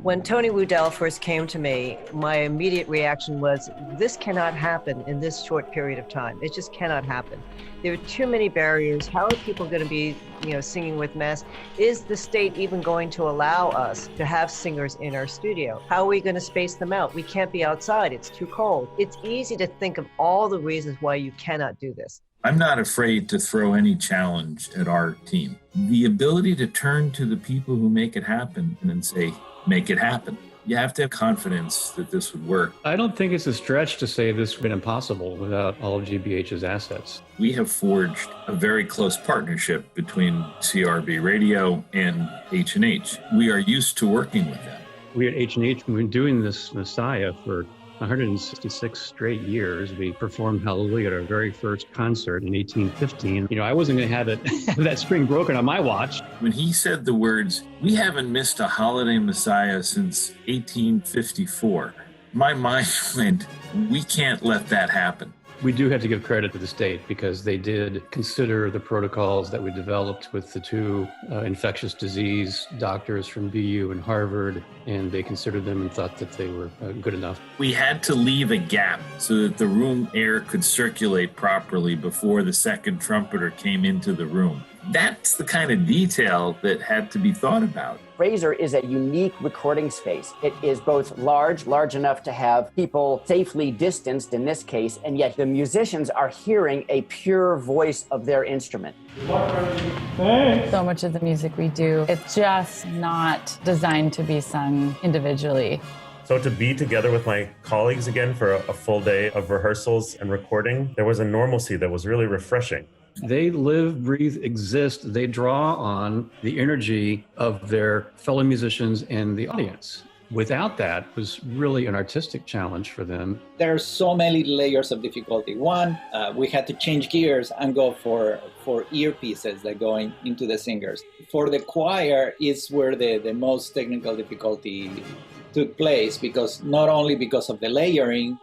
When Tony Rudel first came to me, my immediate reaction was, this cannot happen in this short period of time. It just cannot happen. There are too many barriers. How are people going to be, singing with masks? Is the state even going to allow us to have singers in our studio? How are we going to space them out? We can't be outside. It's too cold. It's easy to think of all the reasons why you cannot do this. I'm not afraid to throw any challenge at our team. The ability to turn to the people who make it happen and then say, make it happen. You have to have confidence that this would work. I don't think it's a stretch to say this would have been impossible without all of GBH's assets. We have forged a very close partnership between CRB Radio and H+H. We are used to working with them. We at H+H, we've been doing this Messiah for 166 straight years. We performed Hallelujah at our very first concert in 1815. I wasn't going to have that string broken on my watch. When he said the words, "We haven't missed a holiday Messiah since 1854, my mind went, we can't let that happen. We do have to give credit to the state because they did consider the protocols that we developed with the two infectious disease doctors from BU and Harvard, and they considered them and thought that they were good enough. We had to leave a gap so that the room air could circulate properly before the second trumpeter came into the room. That's the kind of detail that had to be thought about. Fraser is a unique recording space. It is both large enough to have people safely distanced in this case, and yet the musicians are hearing a pure voice of their instrument. So much of the music we do, it's just not designed to be sung individually. So to be together with my colleagues again for a full day of rehearsals and recording, there was a normalcy that was really refreshing. They live, breathe, exist. They draw on the energy of their fellow musicians and the audience. Without that, it was really an artistic challenge for them. There are so many layers of difficulty. One, we had to change gears and go for earpieces that go into the singers. For the choir is where the most technical difficulty took place, because not only because of the layering,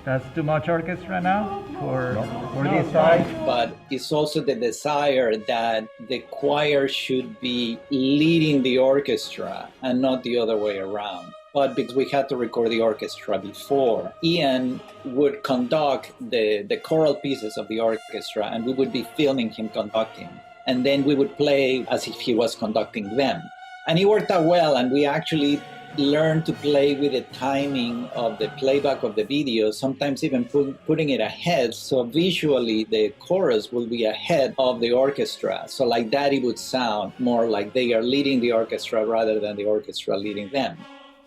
that's too much orchestra now for this side. But it's also the desire that the choir should be leading the orchestra and not the other way around. But because we had to record the orchestra before, Ian would conduct the choral pieces of the orchestra, and we would be filming him conducting. And then we would play as if he was conducting them. And it worked out well, and we actually learn to play with the timing of the playback of the video, sometimes even putting it ahead, so visually the chorus will be ahead of the orchestra. So like that it would sound more like they are leading the orchestra rather than the orchestra leading them.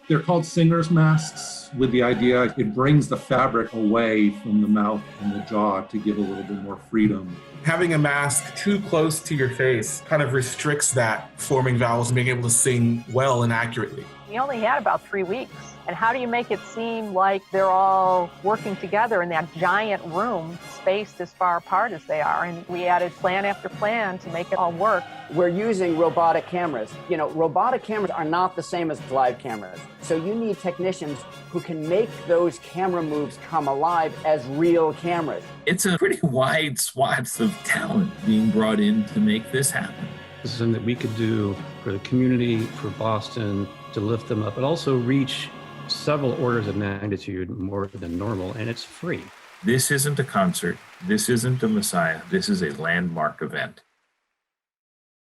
They're called singer's masks with the idea it brings the fabric away from the mouth and the jaw to give a little bit more freedom. Having a mask too close to your face kind of restricts that forming vowels and being able to sing well and accurately. We only had about 3 weeks. And how do you make it seem like they're all working together in that giant room, spaced as far apart as they are? And we added plan after plan to make it all work. We're using robotic cameras. Robotic cameras are not the same as live cameras. So you need technicians who can make those camera moves come alive as real cameras. It's a pretty wide swath of talent being brought in to make this happen. This is something that we could do for the community, for Boston, to lift them up, but also reach several orders of magnitude more than normal, and it's free. This isn't a concert. This isn't a Messiah. This is a landmark event.